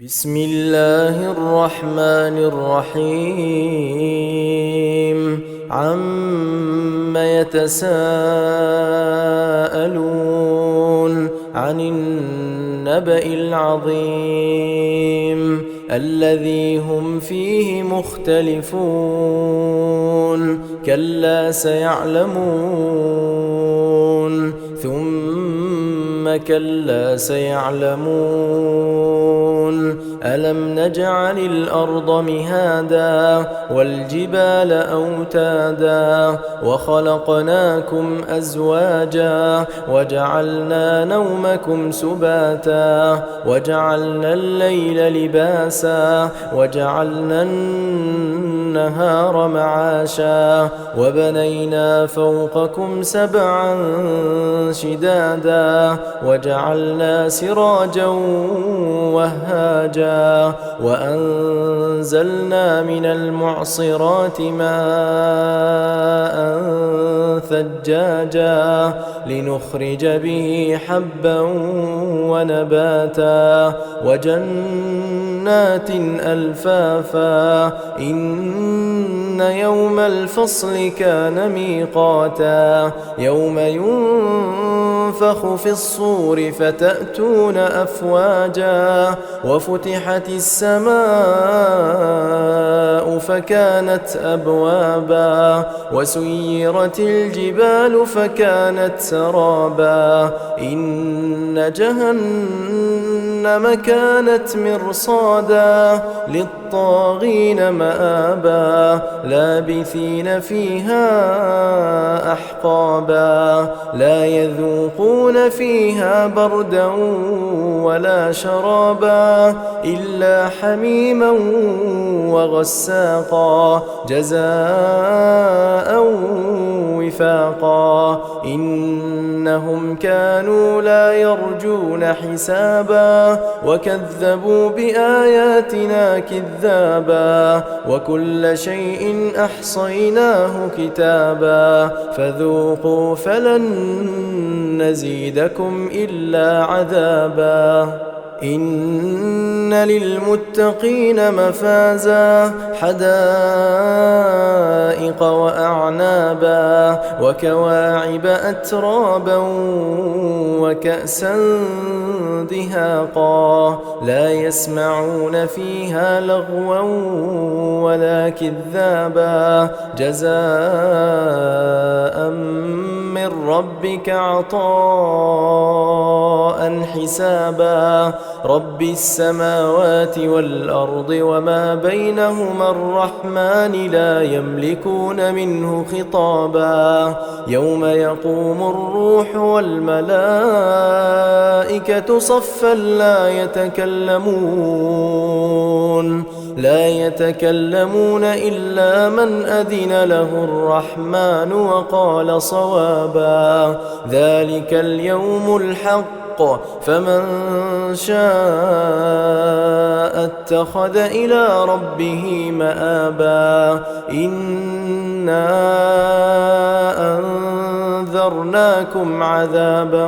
بسم الله الرحمن الرحيم عم يتساءلون عن النبأ العظيم الذي هم فيه مختلفون كلا سيعلمون ثم كلا سيعلمون ألم نجعل الأرض مهادا والجبال أوتادا وخلقناكم أزواجا وجعلنا نومكم سباتا وجعلنا الليل لباسا وجعلنا النهار معاشا وبنينا فوقكم سبعا شدادا وجعلنا سراجا وهاجا وأنزلنا من المعصرات ماء ثجاجا لنخرج به حبا ونباتا وجنات ألفافا إن يوم الفصل كان ميقاتا يوم ينفخ في الصور فتأتون أفواجا وفتحت السماء فكانت أبوابا وسيرت الجبال فكانت سرابا إن جهنم كانت مرصادا للطاغين مآبا لابثين فيها أحقابا لا يذوقون فيها بردا ولا شرابا إلا حميما وغساقا جزاء وفاقا إنهم كانوا لا يرجون حسابا وكذبوا بآياتنا كذابا وكل شيء أحصيناه كتابا فذوقوا فلن نزيدكم إلا عذابا إن للمتقين مفازا حدائق وأعنابا وكواعب أترابا وكأسا دهاقا لا يسمعون فيها لغوا ولا كذابا جزاء من ربك عطاء حسابا رب السماوات والأرض وما بينهما الرحمن لا يملكون منه خطابا يوم يقوم الروح والملائكة صفا لا يتكلمون إلا من أذن له الرحمن وقال صوابا ذلك اليوم الحق فمن شاء اتخذ إلى ربه مآبا إنا أنذرناكم عذابا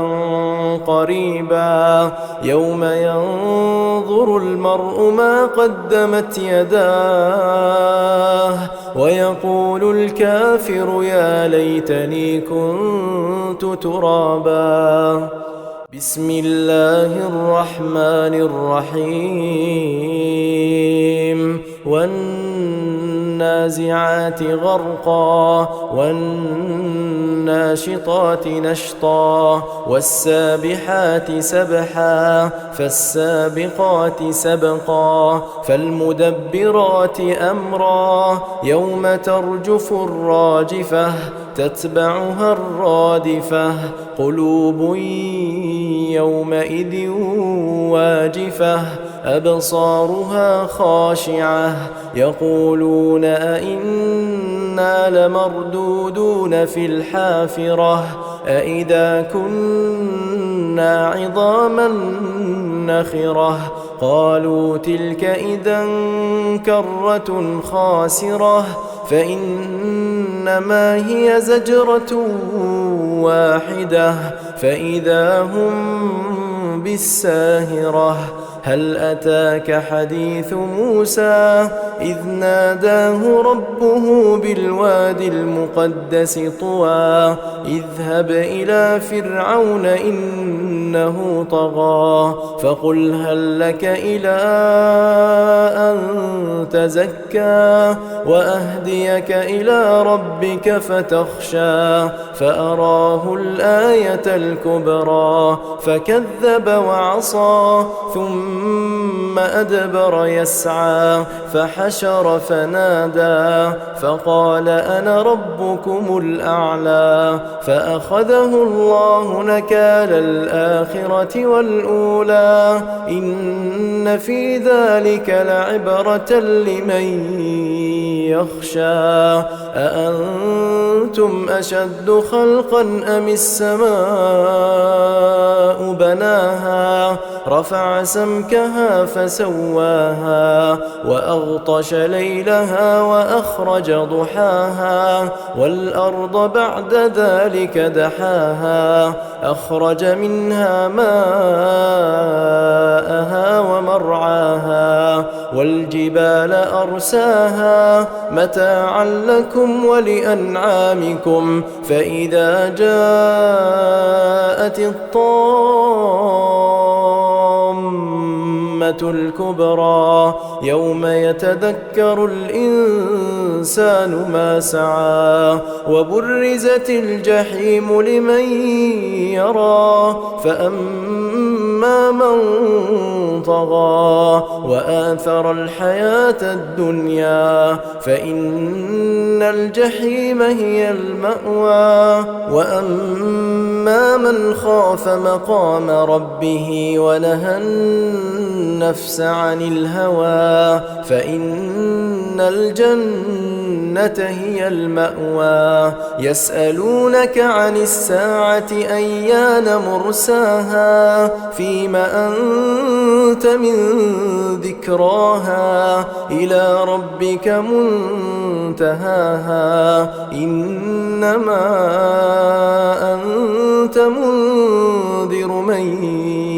قريبا يوم ينظر المرء ما قدمت يداه ويقول الكافر يا ليتني كنت ترابا بسم الله الرحمن الرحيم والنازعات غرقا والناشطات نشطا والسابحات سبحا فالسابقات سبقا فالمدبرات أمرا يوم ترجف الراجفة تتبعها الرادفة قلوب يومئذ واجفة أبصارها خاشعة يقولون أئنا لمردودون في الحافرة أئذا كنا عظاما نخرة قالوا تلك إذا كرة خاسرة فإنما هي زجرة واحدة فإذا هم بالساهرة هل أتاك حديث موسى إذ ناداه ربه بالوادي المقدس طوى اذهب إلى فرعون إنه طغى فقل هل لك إلى أن تزكى وأهديك إلى ربك فتخشى فأراه الآية الكبرى فكذب وعصى ثم أدبر يسعى فحشر فنادى فقال أنا ربكم الأعلى فأخذه الله نكال الآخرة والأولى إن في ذلك لعبرة لمن يخشى أأنتم أشد خلقا أم السماء بناها رفع سمكها فسواها وأغطش ليلها وأخرج ضحاها والأرض بعد ذلك دحاها أخرج منها ماءها ومرعاها والجبال أرساها متاعا لكم ولأنعامكم فإذا جاءت الطامة الكبرى يوم يتذكر الإنسان ما سعى وبرزت الجحيم لمن يرى فأما من طغى وآثر الحياة الدنيا فإن الجحيم هي المأوى وأما من خاف مقام ربه ونهى النفس عن الهوى فإن الجنة هي المأوى يسألونك عن الساعة أيان مرساها فيما أنت من ذكراها إلى ربك منتهاها إنما أنت منذر من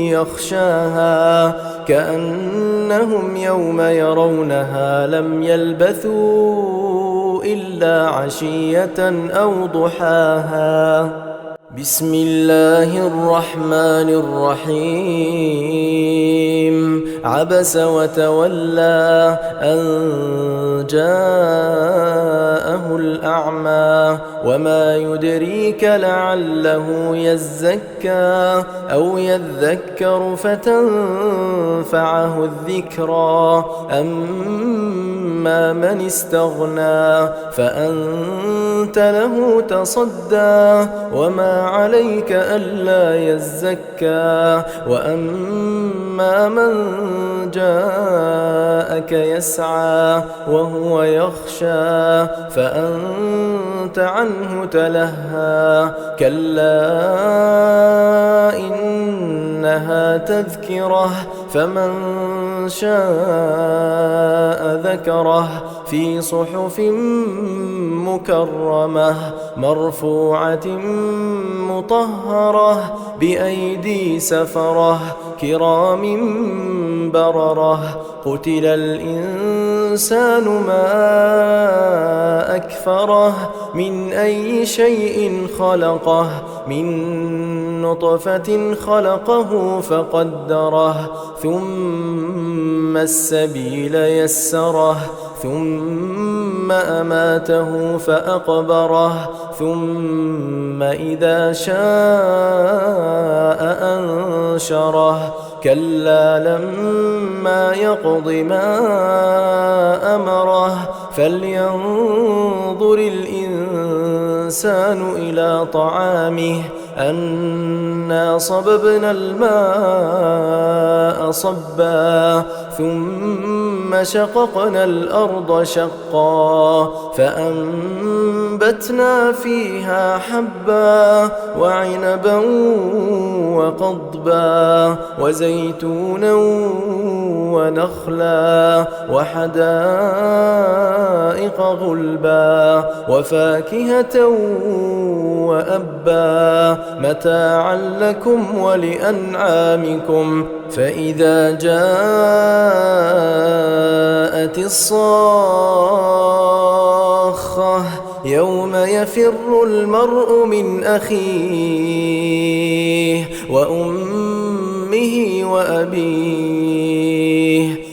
يخشاها كأنهم يوم يرونها لم يلبثوا إلا عشية أو ضحاها بسم الله الرحمن الرحيم عبس وتولى أن جاءه الأعمى وما يدريك لعله يزكى أو يذكر فتنفعه الذكرى أما من استغنى فأنت له تصدى وما عليك ألا يزكى وأما من جاءك يسعى وهو يخشى فأنت عنه تلهى كلا إنها تذكرة فمن شاء ذكره في صحف مكرمة مرفوعة مطهرة بأيدي سفرة كرام بررة قتل الإنسان ما أكفره من أي شيء خلقه من نطفة خلقه فقدره ثم السبيل يسره ثم أماته فأقبره ثم إذا شاء أنشره كلا لما يقض ما أمره فلينظر الإنسان إلى طعامه أنا صببنا الماء صبا ثم ثم شققنا الأرض شقا فأنبتنا فيها حبا وعنبا وقضبا وزيتونا ونخلا وحدائق غلبا وفاكهة وأبا متاعا لكم ولأنعامكم فإذا جاءت الصاخة يوم يفر المرء من أخيه وأمه وأبيه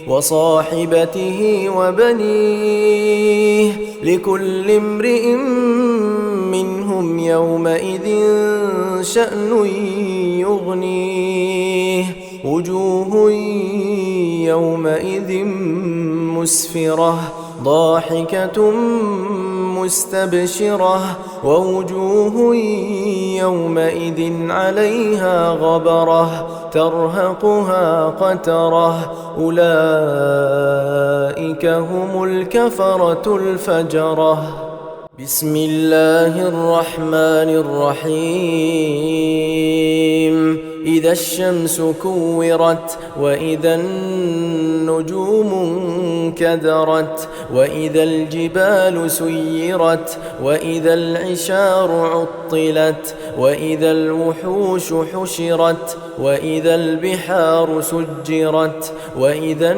وصاحبته وبنيه لكل امرئ منهم يومئذ شأن يغنيه وجوه يومئذ مسفرة ضاحكة مستبشرة ووجوه يومئذ عليها غبرة ترهقها قترة أولئك هم الكفرة الفجرة بسم الله الرحمن الرحيم إذا الشمس كورت وإذا النجوم انكدرت وإذا الجبال سيرت وإذا العشار عطلت وإذا الوحوش حشرت وإذا البحار سجرت وإذا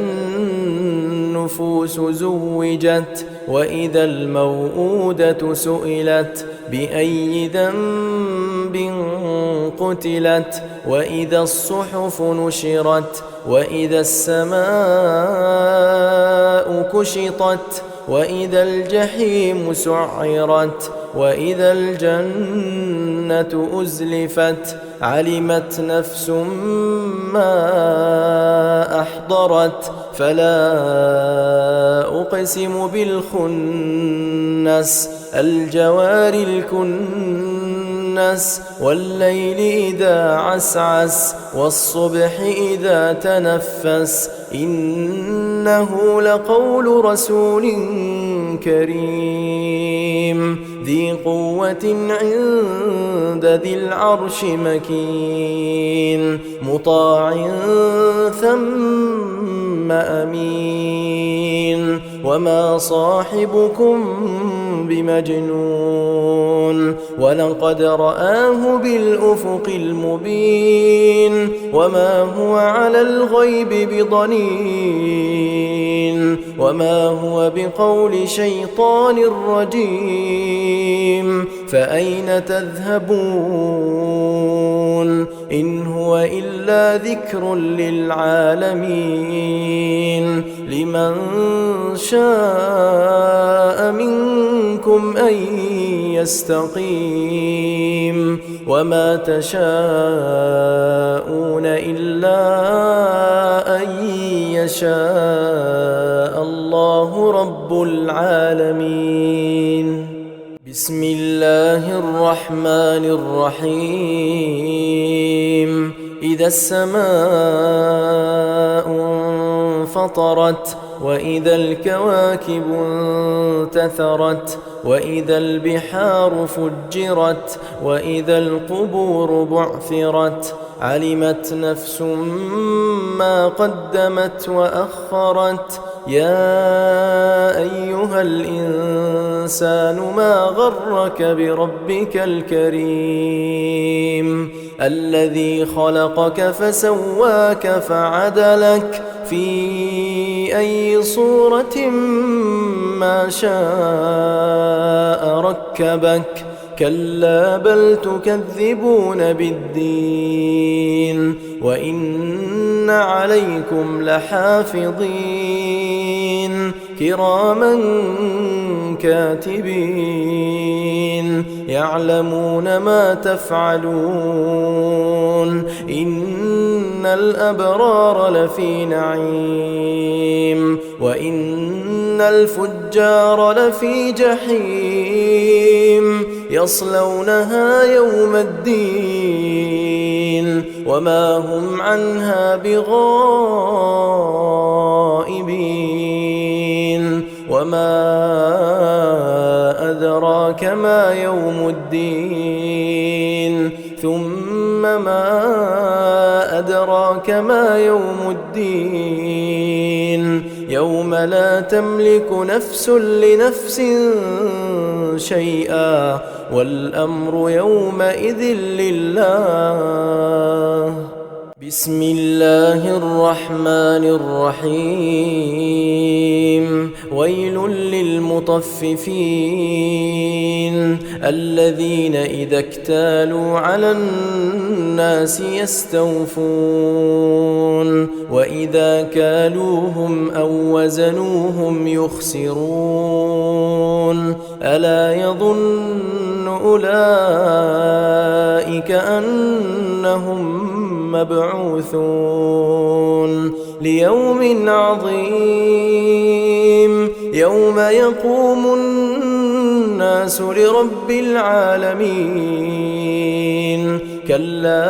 النفوس زوجت وإذا الموءودة سئلت بأي ذنب قتلت وإذا الصحف نشرت وإذا السماء كشطت وإذا الجحيم سعرت وإذا الجنة أزلفت علمت نفس ما أحضرت فلا أقسم بالخنس الجوار الكنس والليل إذا عسعس والصبح إذا تنفس إنه لقول رسول كريم ذي قوة عند ذي العرش مكين مطاع ثم أمين وما صاحبكم بمجنون ولقد رآه بالأفق المبين وما هو على الغيب بضنين وما هو بقول شيطان رجيم فأين تذهبون إن هو إلا ذكر للعالمين لمن شاء منكم أن يستقيم وما تشاءون إلا أن يشاء الله رب العالمين بسم الله الرحمن الرحيم إذا السماء انفطرت وإذا الكواكب انتثرت وإذا البحار فجرت وإذا القبور بعثرت علمت نفس ما قدمت وأخرت يا أيها الإنسان ما غرك بربك الكريم الذي خلقك فسواك فعدلك في أي صورة ما شاء ركبك كلا بل تكذبون بالدين وإن عليكم لحافظين كراما كاتبين يعلمون ما تفعلون إن الأبرار لفي نعيم وإن الفجار لفي جحيم يصلونها يوم الدين وما هم عنها بغائبين وما أدراك ما يوم الدين ثم ما أدراك ما يوم الدين يوم لا تملك نفس لنفس شيئا والأمر يومئذ لله. بسم الله الرحمن الرحيم. ويل للمطففين الذين إذا اكتالوا على الناس يستوفون وإذا كالوهم أو وزنوهم يخسرون ألا يظن أولئك أنهم مبعوثون ليوم عظيم يوم يقوم الناس لرب العالمين. كلا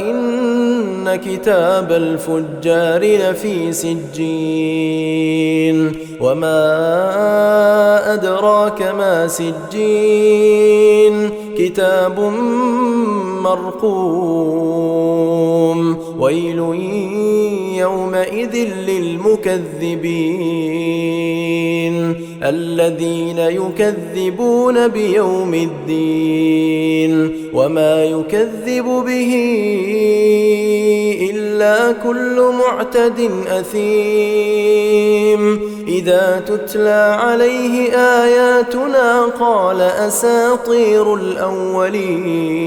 إن كتاب الفجار لفي سجين وما أدراك ما سجين كتاب مرقوم. ويل يومئذ للمكذبين الذين يكذبون بيوم الدين وما يكذب به إلا كل معتد أثيم إذا تتلى عليه آياتنا قال أساطير الأولين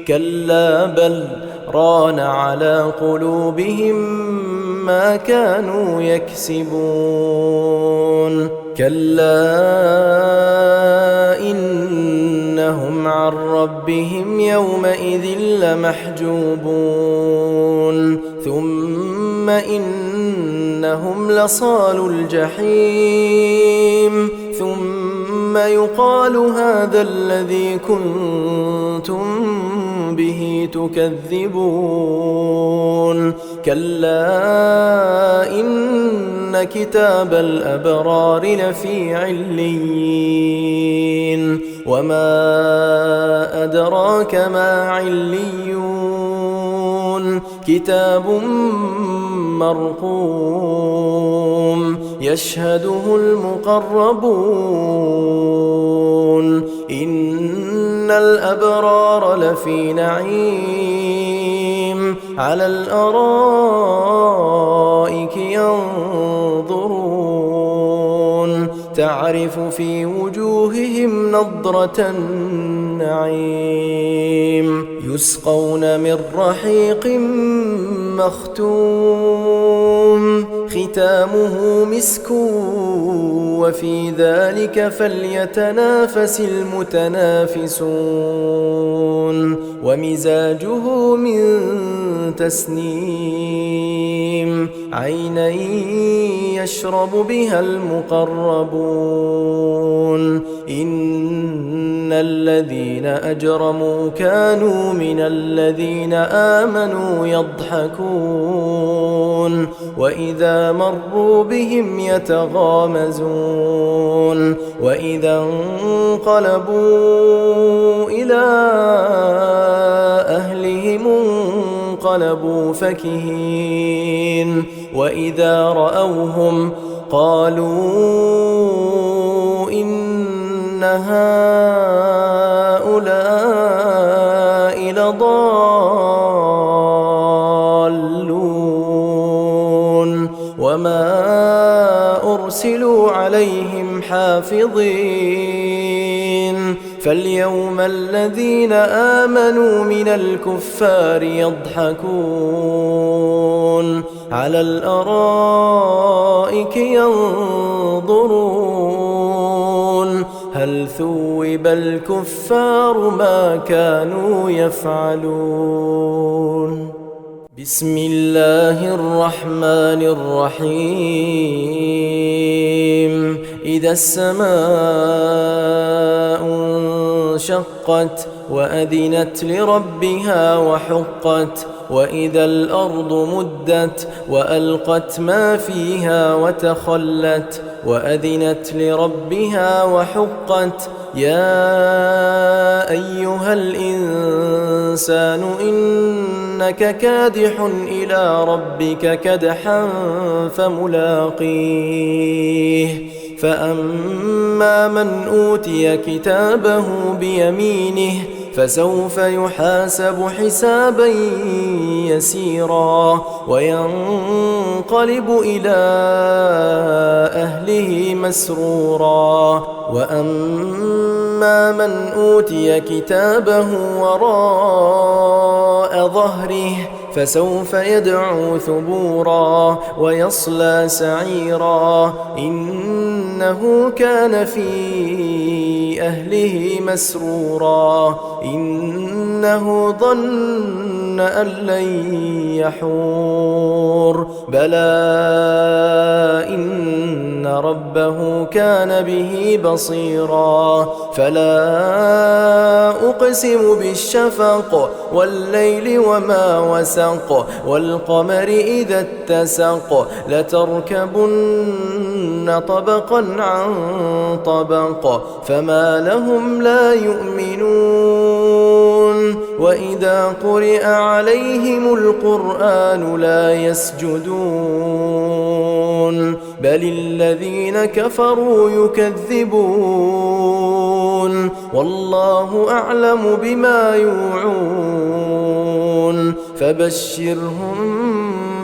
كلا بل ران على قلوبهم ما كانوا يكسبون. كلا إنهم عن ربهم يومئذ لمحجوبون ثم إنهم لصالو الجحيم ثم يقال هذا الذي كنتم به تكذبون. كلا إن كتاب الأبرار لفي عليين وما أدراك ما عليون كتاب مرقوم يشهده المقربون. إن الأبرار لفي نعيم على الأرائك ينظرون تعرف في وجوههم نضرة النعيم يسقون من رحيق مختوم ختامه مسك وفي ذلك فليتنافس المتنافسون ومزاجه من تسنيم عينا يشرب بها المقربون. إن الذين أجرموا كانوا من الذين آمنوا يضحكون وإذا مروا بهم يتغامزون وإذا انقلبوا إلى أهلهم انقلبوا فكهين وإذا رأوهم قالوا إن هؤلاء لضالون وما أرسلوا عليهم حافظين. فاليوم الذين آمنوا من الكفار يضحكون على الأرائك ينظرون هل ثوب الكفار ما كانوا يفعلون. بسم الله الرحمن الرحيم. إذا السماء انشقت وأذنت لربها وحقت وإذا الأرض مدت وألقت ما فيها وتخلت وأذنت لربها وحقت يا أيها الإنسان إنك كادح إلى ربك كدحا فملاقيه فأما من أوتي كتابه بيمينه فسوف يحاسب حسابا يسيرا وينقلب إلى أهله مسرورا وأما من أوتي كتابه وراء ظهره فسوف يدعو ثبورا ويصلى سعيرا إنه كان في أهله مسرورا إنه ظن أن لن يحور بلى إن ربه كان به بصيرا فلا أقسم بالشفق والليل وما وسق والقمر إذا اتسق لتركبن طبقا عن طبق فما لهم لا يؤمنون وإذا قرئ عليهم القرآن لا يسجدون بل الذين كفروا يكذبون والله أعلم بما يوعون فبشرهم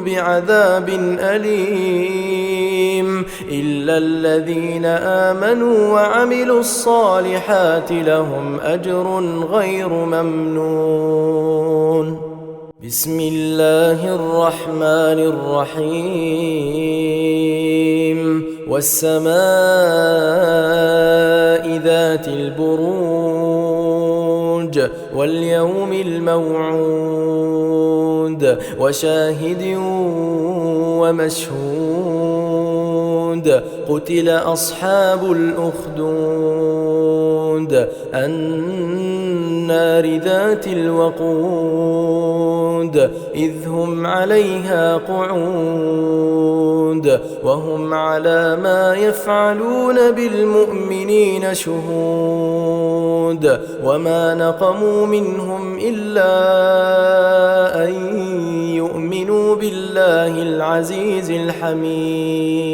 بعذاب أليم إلا الذين آمنوا وعملوا الصالحات لهم أجر غير ممنون بسم الله الرحمن الرحيم والسماء ذات البروج واليوم الموعود وشاهد ومشهود قتل أصحاب الأخدود النار ذات الوقود إذ هم عليها قعود وهم على ما يفعلون بالمؤمنين شهود وما نقموا منهم إلا أن يؤمنوا بالله العزيز الحميد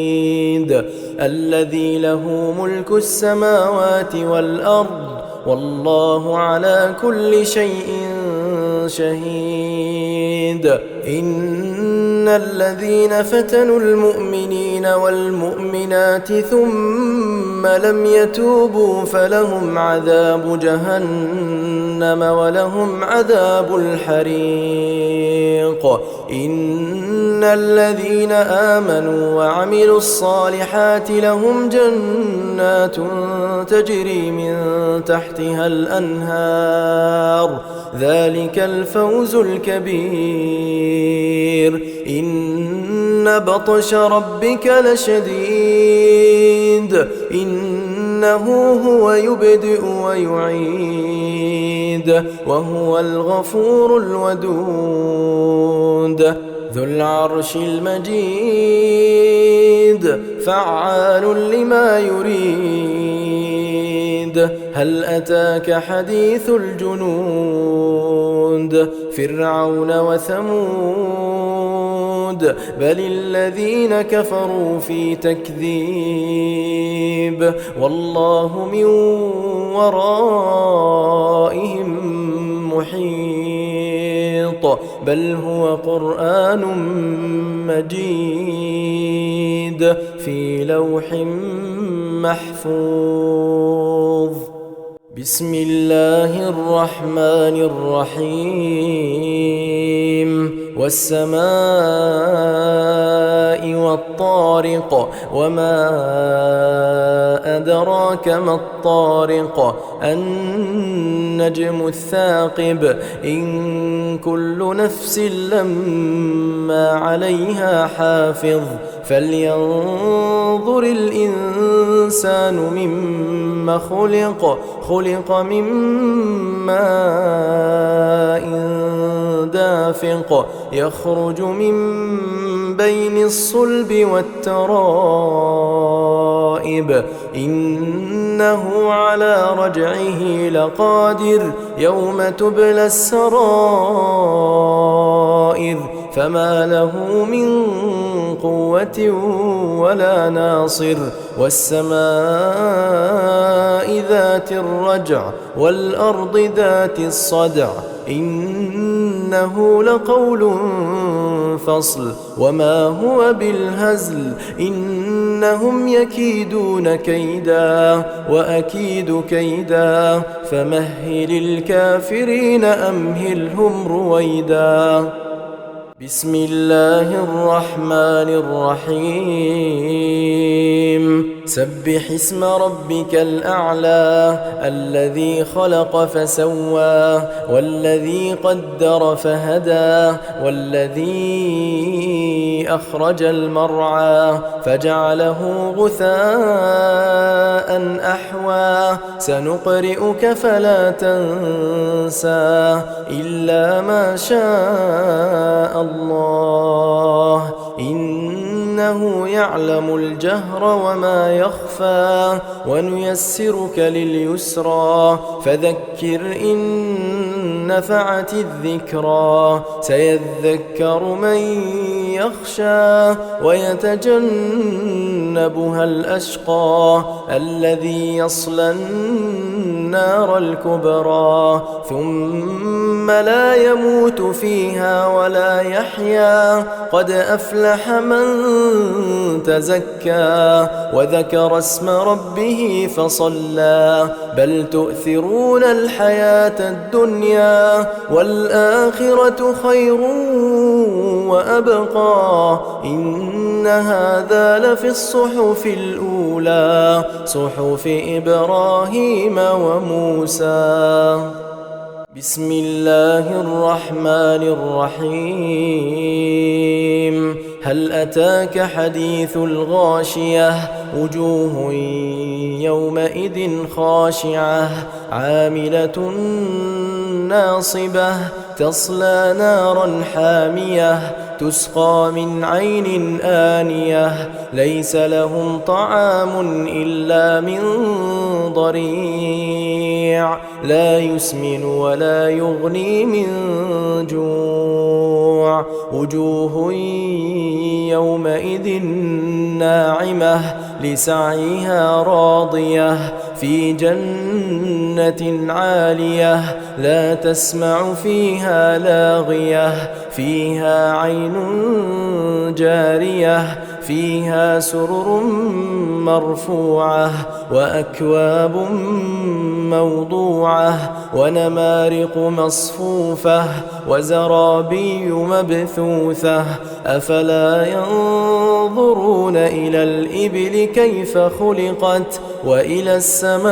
الذي له ملك السماوات والأرض والله على كل شيء شهيد إن الذين فتنوا المؤمنين والمؤمنات ثم لم يتوبوا فلهم عذاب جهنم ولهم عذاب الحريق إن الذين آمنوا وعملوا الصالحات لهم جنات تجري من تحتها الأنهار ذلك الفوز الكبير إن بطش ربك لشديد إنه هو يبدئ ويعيد وهو الغفور الودود ذو العرش المجيد فعال لما يريد هل أتاك حديث الجنود فرعون وثمود بل الذين كفروا في تكذيب والله من ورائهم محيط بل هو قرآن مجيد في لوح محفوظ بسم الله الرحمن الرحيم والسماء والطارق وما أدراك ما الطارق النجم الثاقب إن كل نفس لما عليها حافظ فلينظر الإنسان مما خلق من ماء دافق يخرج من بين الصلب والترائب إنه على رجعه لقادر يوم تبلى السرائر فما له من قوة ولا ناصر والسماء ذات الرجع والأرض ذات الصدع إنه لقول فصل وما هو بالهزل إنهم يكيدون كيدا وأكيد كيدا فمهل الكافرين أمهلهم رويدا بسم الله الرحمن الرحيم سبح اسم ربك الأعلى الذي خلق فسوى والذي قدر فهدى والذي أخرج المرعى فجعله غثاء أحوى سنقرئك فلا تنسى إلا ما شاء الله إنه يعلم الجهر وما يخفى ونيسرك لليسرى فذكر إن نفعت الذكرى سيذكر من يخشى ويتجنبها الأشقى الذي يصلى النار الكبرى ثم لا يموت فيها ولا يحيا قد أفلح من تزكى وذكر اسم ربه فصلى بل تؤثرون الحياة الدنيا والآخرة خير وأبقى إن هذا لفي الصحف الأولى صحف إبراهيم وموسى بسم الله الرحمن الرحيم هل أتاك حديث الغاشية وجوه يومئذ خاشعة عاملة ناصبة تصلى نارا حامية تسقى من عين آنية ليس لهم طعام إلا من ضريع لا يسمن ولا يغني من جوع وجوه يومئذ ناعمة لسعيها راضية في جنة عالية لا تسمع فيها لاغية فيها عين جارية فيها سرر مرفوعة وأكواب موضوعة ونمارق مصفوفة وزرابي مبثوثة أفلا ينظرون إلى الإبل كيف خلقت وإلى السماء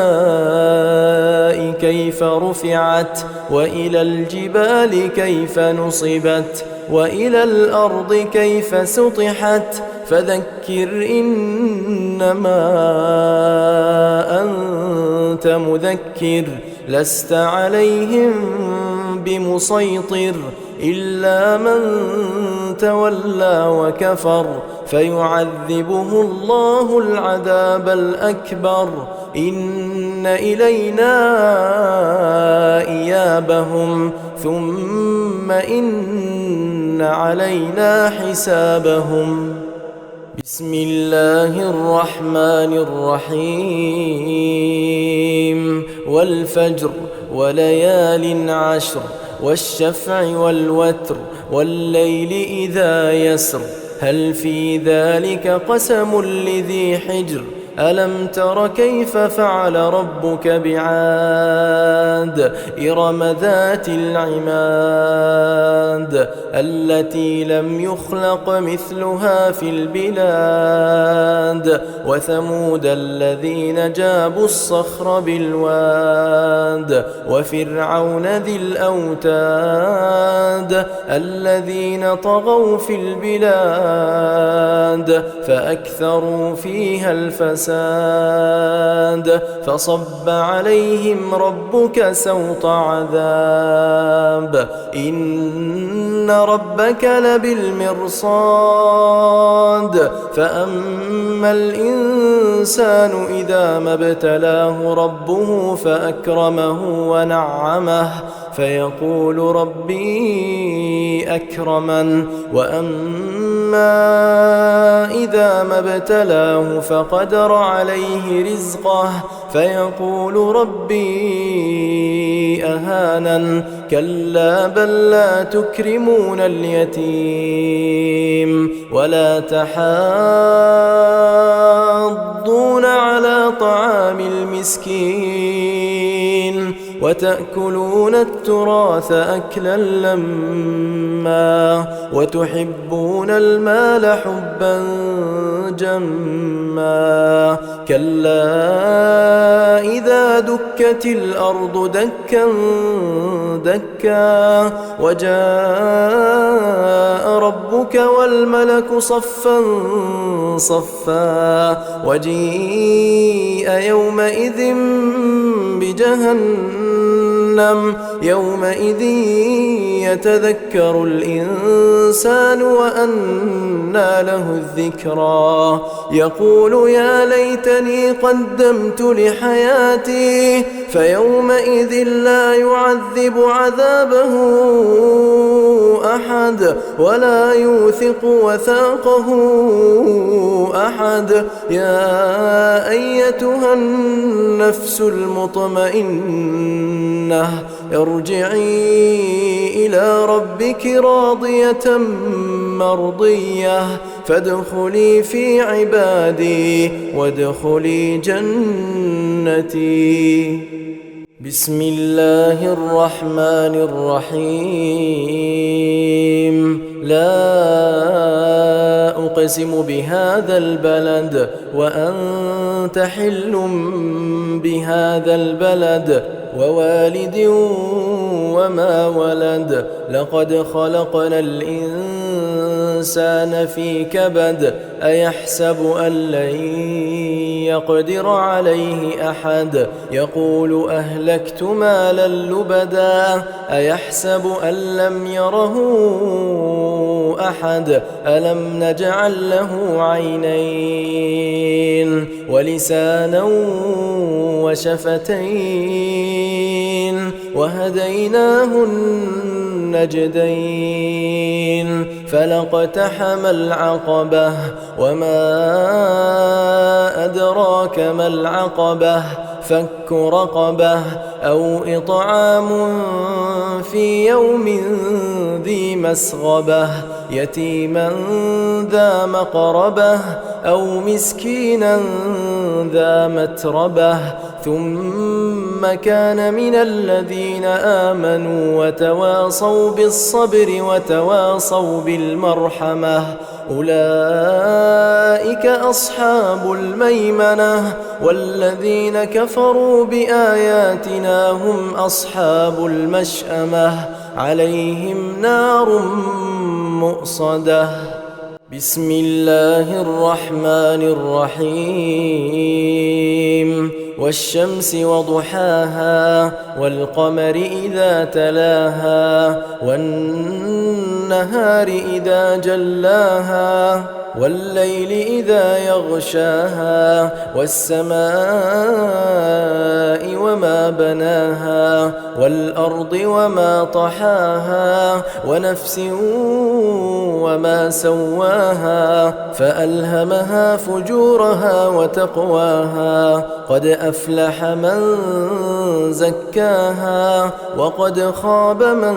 كيف رفعت وإلى الجبال كيف نصبت وإلى الأرض كيف سطحت فذكر إنما أنت مذكر لست عليهم بمسيطر إلا من تولى وكفر فيعذبه الله العذاب الأكبر إن إلينا إيابهم ثم إن علينا حسابهم بسم الله الرحمن الرحيم والفجر وليال عشر والشفع والوتر والليل إذا يسر هل في ذلك قسم لذي حجر ألم تر كيف فعل ربك بعاد إرم ذات العماد التي لم يخلق مثلها في البلاد وثمود الذين جابوا الصخر بالواد وفرعون ذي الأوتاد الذين طغوا في البلاد فأكثروا فيها الفساد فصب عليهم ربك سوط عذاب إن ربك لبالمرصاد فأما الإنسان إذا ما ابتلاه ربه فأكرمه ونعمه فيقول ربي أكرمن وأما إذا ما ابتلاه فقدر عليه رزقه فيقول ربي أهانن كلا بل لا تكرمون اليتيم ولا تحاضون على طعام المسكين وتأكلون التراث أكلا لما وتحبون المال حبا جما كلا إذا دكت الأرض دكا دكا وجاء ربك والملك صفا صفا وجيء يومئذ بجهنم يومئذ يتذكر الإنسان وأنى له الذكرى يقول يا ليتني قدمت لحياتي فيومئذ لا يعذب عذابه أحد ولا يوثق وثاقه أحد يا أيتها النفس المطمئنة ارجعي إلى ربك راضية مرضية فادخلي في عبادي وادخلي جنتي بسم الله الرحمن الرحيم لا أقسم بهذا البلد وأنت حل بهذا البلد ووالد وما ولد لقد خلقنا الإنسان في كبد أيحسب أن لن يقدر عليه أحد يقول أهلكت مالا لبدا أيحسب أن لم يره أحد ألم نجعل له عينين ولسانا وشفتين وهديناه النجدين فلاقتحم العقبة وما أدراك ما العقبة فك رقبة أو إطعام في يوم ذي مسغبة يتيما ذا مقربة أو مسكينا ذا متربة ثم كان من الذين آمنوا وتواصوا بالصبر وتواصوا بالمرحمة أولئك أصحاب الميمنة والذين كفروا بآياتنا هم أصحاب المشأمة عليهم نار مؤصدة بسم الله الرحمن الرحيم والشمس وضحاها والقمر إذا تلاها والنهار إذا جلاها والليل إذا يغشاها والسماء وما بناها والأرض وما طحاها ونفس وما سواها فألهمها فجورها وتقواها قد أفلح من زكاها وقد خاب من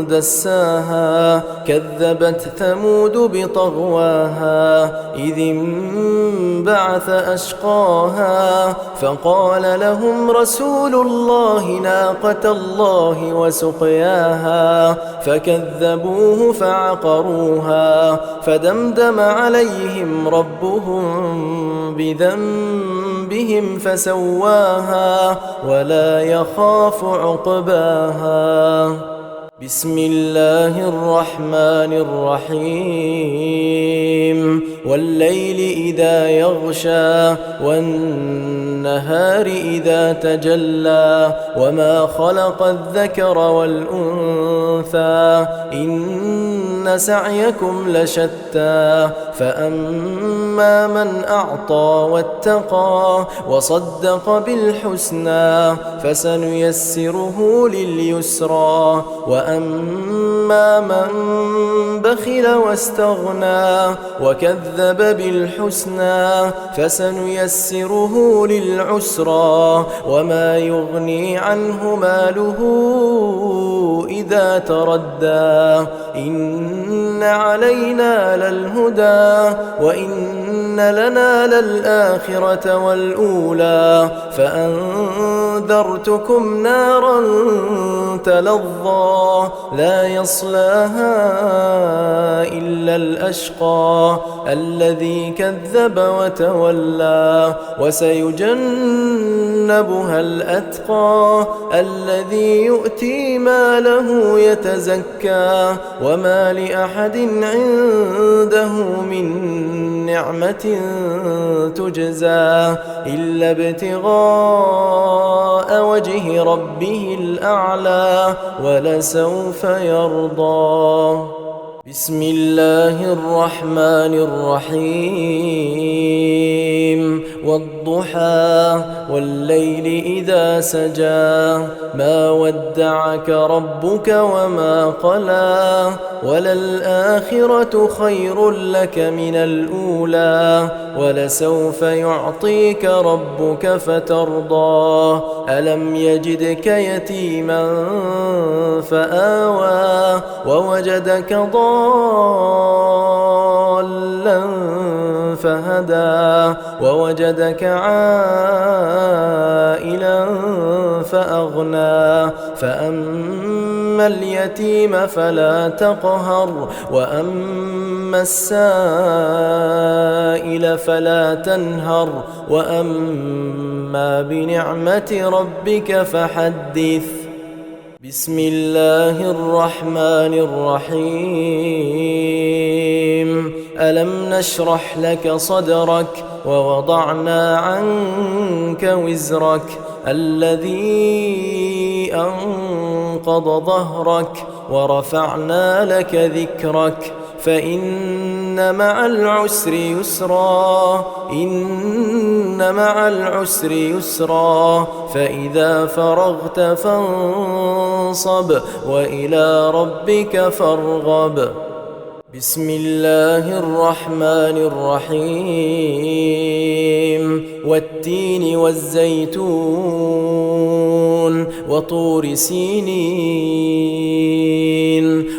دساها كذبت ثمود بطغواها إذ انبعث بعث أشقاها فقال لهم رسول الله ناقة الله وسقياها فكذبوه فعقروها فدمدم عليهم ربهم بذنبهم فسواها ولا يخاف عقباها. بسم الله الرحمن الرحيم والليل إذا يغشى والنهار إذا تجلى وما خلق الذكر والأنثى إن سعيكم لشتى فأما من أعطى واتقى وصدق بالحسنى فسنيسره لليسرى وأما من بخل واستغنى وكذب بالحسنى فسنيسره للعسرى وما يغني عنه ماله إذا تردى إن علينا للهدى وإن لنا للآخرة والأولى فأنذرتكم نارا تلظى لا يصلاها إلا الأشقى الذي كذب وتولى وسيجنبها الأتقى الذي يؤتي ماله يتزكى وما لأحد عنده من نعمة تجزى إلا ابتغاء وجه ربه الأعلى ولسوف يرضى. بسم الله الرحمن الرحيم والضحى والليل إذا سجى ما ودعك ربك وما قلى وللآخرة خير لك من الأولى ولسوف يعطيك ربك فترضى ألم يجدك يتيما فآوى ووجدك ضالا فهدى ووجدك عائلا فأغنى فأما اليتيم فلا تقهر وأما السائل فلا تنهر وأما بنعمة ربك فحدث. بسم الله الرحمن الرحيم ألم نشرح لك صدرك ووضعنا عنك وزرك الذي أنقض ظهرك ورفعنا لك ذكرك فإن مع العسر يسرا إن مع العسر يسرا فإذا فرغت فانصب وإلى ربك فارغب. بسم الله الرحمن الرحيم والتين والزيتون وطور سينين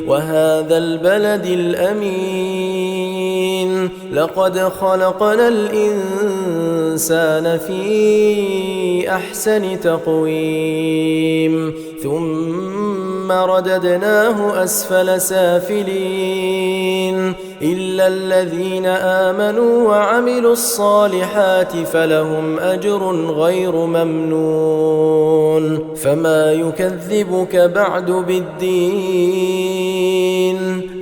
وهذا البلد الأمين لقد خلقنا الإنسان في أحسن تقويم ثم رددناه أسفل سافلين إلا الذين آمنوا وعملوا الصالحات فلهم أجر غير ممنون فما يكذبك بعد بالدين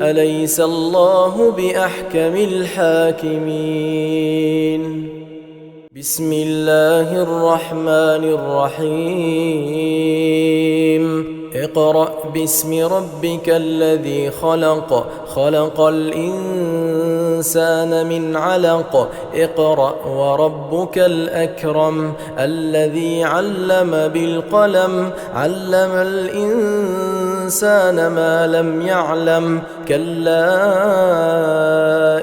أليس الله بأحكم الحاكمين. بسم الله الرحمن الرحيم اقرأ باسم ربك الذي خلق خلق الإنسان من علق اقرأ وربك الأكرم الذي علم بالقلم علم الإنسان ما لم يعلم كلا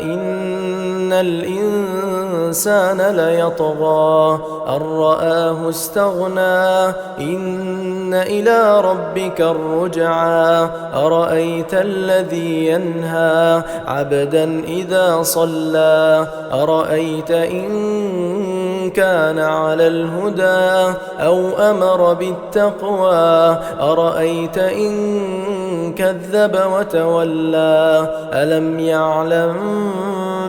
إن الإنسان الإنسان ليطغى أن رآه استغنى إن إلى ربك الرجعى أرأيت الذي ينهى عبدا إذا صلى أرأيت إن كان على الهدى أو أمر بالتقوى أرأيت إن كذب وتولى ألم يعلم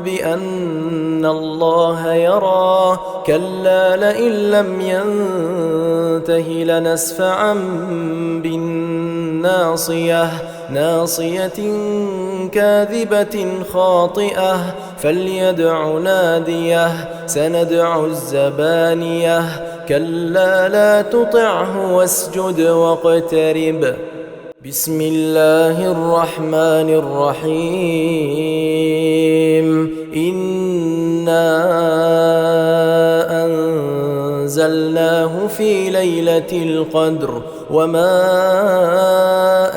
بأن الله يرى كلا لئن لم ينته لنسفعا بالناصية ناصية كاذبة خاطئة فليدع ناديه سندع الزبانية كلا لا تطعه واسجد واقترب بسم الله الرحمن الرحيم إنا أنزلناه في ليلة القدر وما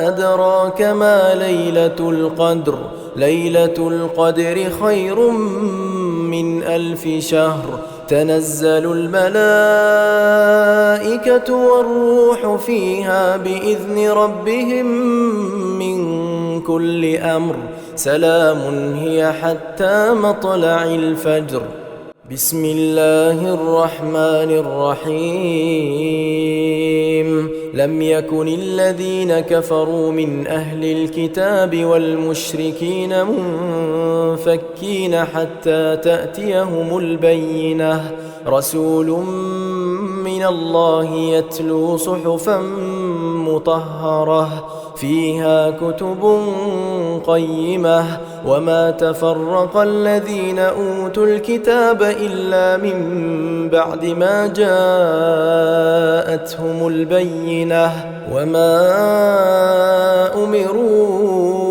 أدراك ما ليلة القدر ليلة القدر خير من 1000 شهر تنزل الملائكة والروح فيها بإذن ربهم من كل أمر سلام هي حتى مطلع الفجر بسم الله الرحمن الرحيم لم يكن الذين كفروا من أهل الكتاب والمشركين منفكين حتى تأتيهم البينة رسول من الله يتلو صحفا مطهرة فيها كتب قيمة وما تفرق الذين أوتوا الكتاب إلا من بعد ما جاءتهم البينة وما أمروا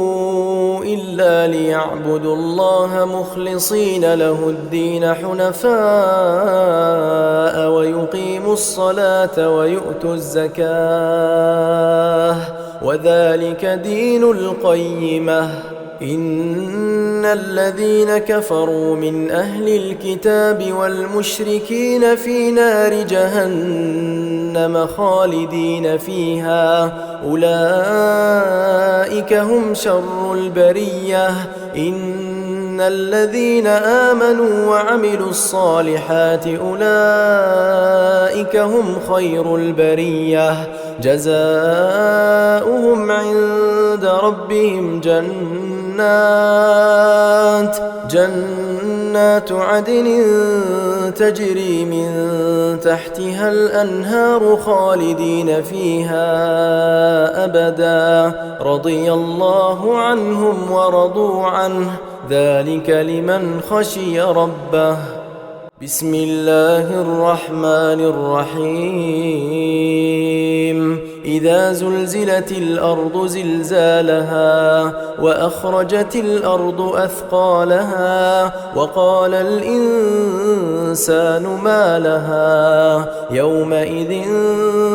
إلا ليعبدوا الله مخلصين له الدين حنفاء ويقيموا الصلاة ويؤتوا الزكاة وذلك دين القيمة إن الذين كفروا من أهل الكتاب والمشركين في نار جهنم خالدين فيها أولئك هم شر البرية إن الذين آمنوا وعملوا الصالحات أولئك هم خير البرية جزاؤهم عند ربهم جنات عدن تجري من تحتها الأنهار خالدين فيها أبدا رضي الله عنهم ورضوا عنه ذلك لمن خشي ربه بسم الله الرحمن الرحيم إذا زلزلت الأرض زلزالها وأخرجت الأرض أثقالها وقال الإنسان ما لها يومئذ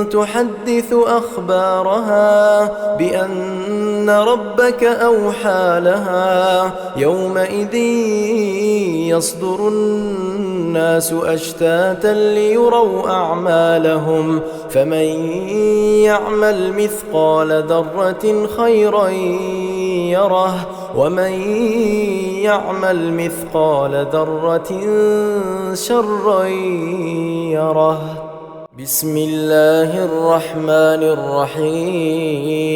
تحدث أخبارها بأن ربك أوحى لها يومئذ يصدر الناس أشتاتا ليروا أعمالهم فمن يعمل مثقال ذرة خيرا يره ومن يعمل مثقال ذرة شرا يره بسم الله الرحمن الرحيم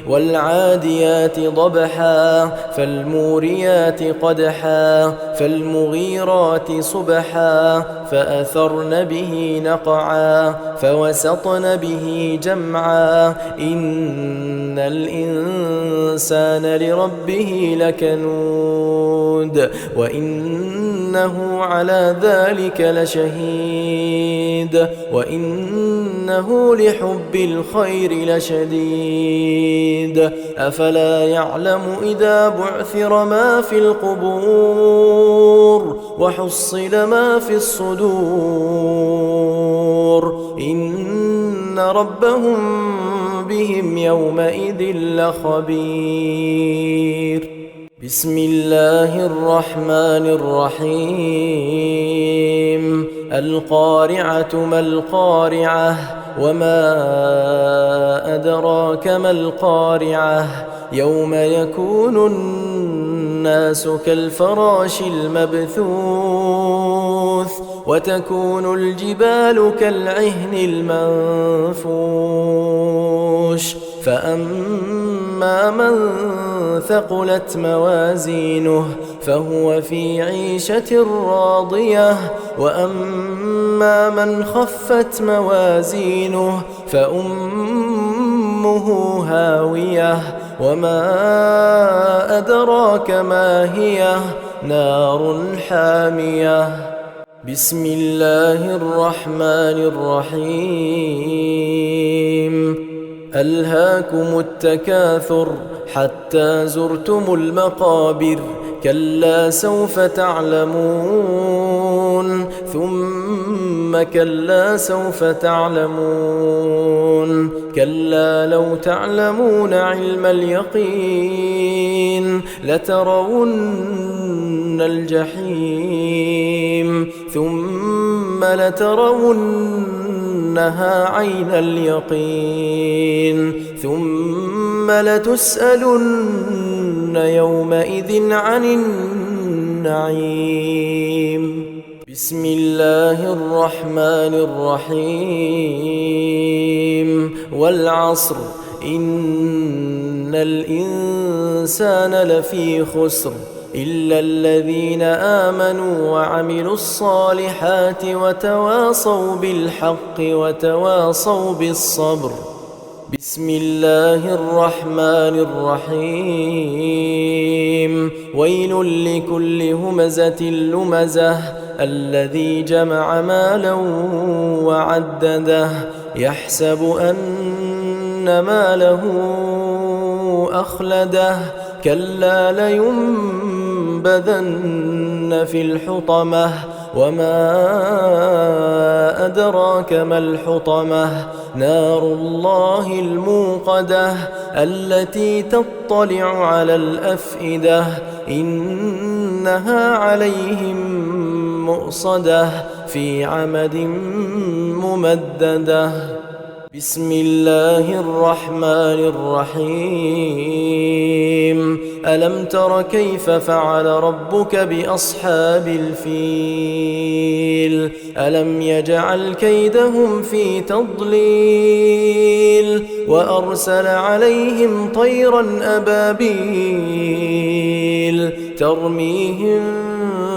والعاديات ضبحا فالموريات قدحا فالمغيرات صبحا فأثرن به نقعا فوسطن به جمعا إن الإنسان لربه لكنود وإنه على ذلك لشهيد وإنه لحب الخير لشديد أفلا يعلم إذا بعثر ما في القبور وحصل ما في الصدور إن ربهم بهم يومئذ لخبير بسم الله الرحمن الرحيم القارعة ما القارعة وما أدراك ما القارعة يوم يكون الناس كالفراش المبثوث وتكون الجبال كالعهن المنفوش فأما من ثقلت موازينه فهو في عيشة راضية وأما من خفت موازينه فأمه هاوية وما أدراك ما هي نار حامية بسم الله الرحمن الرحيم ألهاكم التكاثر حتى زرتم المقابر كلا سوف تعلمون ثم كلا سوف تعلمون كلا لو تعلمون علم اليقين لترون الجحيم ثم لترونها عين اليقين ثم لتسألن يومئذ عن النعيم بسم الله الرحمن الرحيم والعصر إن الإنسان لفي خسر إلا الذين آمنوا وعملوا الصالحات وتواصوا بالحق وتواصوا بالصبر بسم الله الرحمن الرحيم ويل لكل همزة لمزة الذي جمع مالا وعدده يحسب أن ماله أخلده كلا لينبذن في الحطمة وما أدراك ما الحطمة نار الله الموقدة التي تطلع على الأفئدة إنها عليهم مؤصدة في عمد ممددة بسم الله الرحمن الرحيم ألم تر كيف فعل ربك بأصحاب الفيل ألم يجعل كيدهم في تضليل وأرسل عليهم طيرا أبابيل ترميهم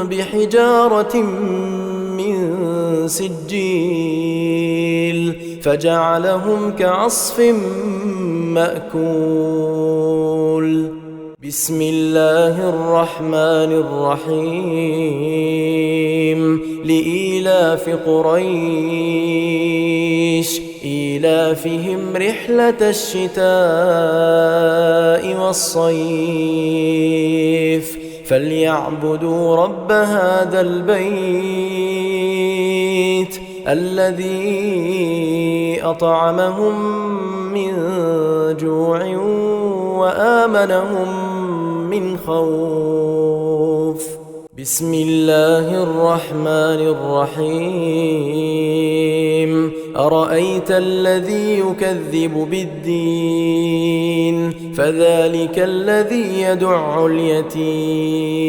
بحجارة من سجيل فجعلهم كعصف مأكول بسم الله الرحمن الرحيم لإيلاف قريش إيلافهم رحلة الشتاء والصيف فليعبدوا رب هذا البيت الذي أطعمهم من جوع وآمنهم من خوف بسم الله الرحمن الرحيم أرأيت الذي يكذب بالدين فذلك الذي يدع اليتيم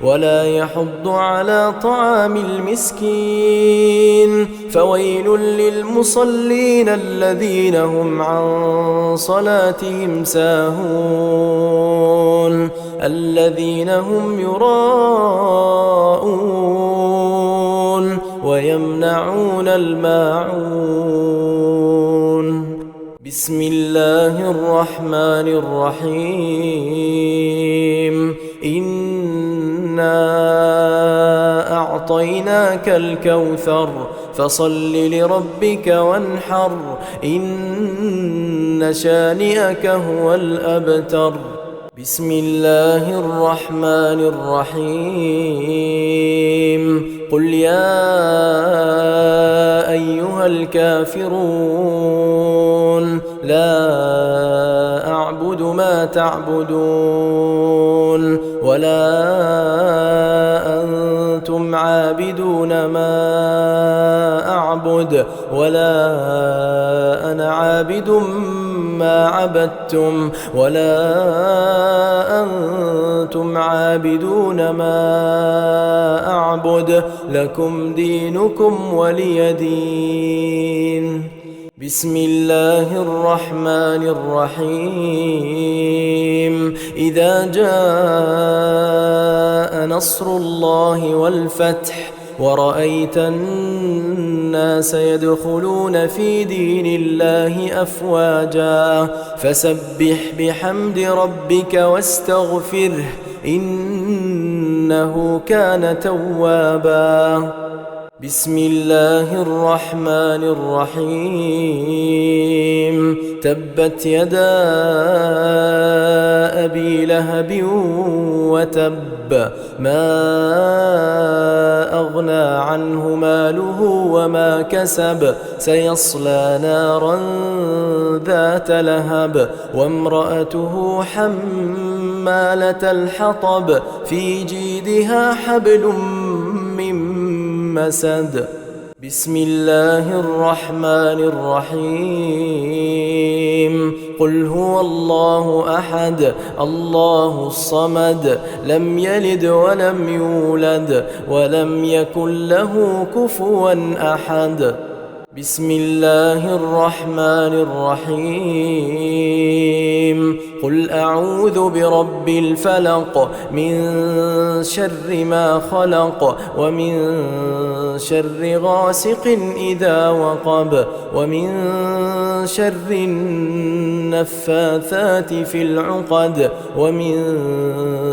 ولا يحض على طعام المسكين فويل للمصلين الذين هم عن صلاتهم ساهون الذين هم يراءون ويمنعون الماعون بسم الله الرحمن الرحيم إنا أعطيناك الكوثر فصل لربك وانحر إن شانئك هو الأبتر بسم الله الرحمن الرحيم قل يا أيها الكافرون لا أعبد ما تعبدون ولا أنتم عابدون ما أعبد ولا أنا عابد ما عبدتم ولا أنتم عابدون ما أعبد لكم دينكم ولي دين. بسم الله الرحمن الرحيم. إذا جاء نصر الله والفتح ورأيت الناس يدخلون في دين الله أفواجا فسبح بحمد ربك واستغفره إنه كان توابا. بسم الله الرحمن الرحيم. تبت يدا أبي لهب وتب ما أغنى عنه ماله وما كسب سيصلى نارا ذات لهب وامرأته حمالة الحطب في جيدها حبل من مسد. بسم الله الرحمن الرحيم. قل هو الله أحد الله الصمد لم يلد ولم يولد ولم يكن له كفوا أحد. بسم الله الرحمن الرحيم. قل أعوذ برب الفلق من شر ما خلق ومن شر غاسق إذا وقب ومن شر النفاثات في العقد ومن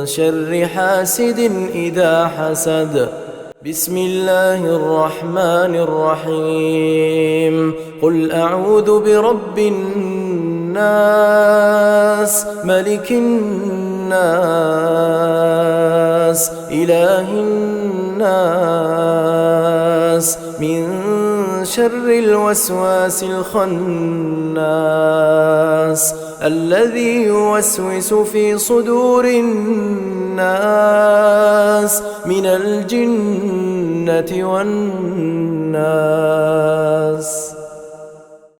شر حاسد إذا حسد. بسم الله الرحمن الرحيم. قل أعوذ برب الناس ملك الناس إله الناس من شر الوسواس الخناس الذي يوسوس في صدور الناس من الجنة والناس.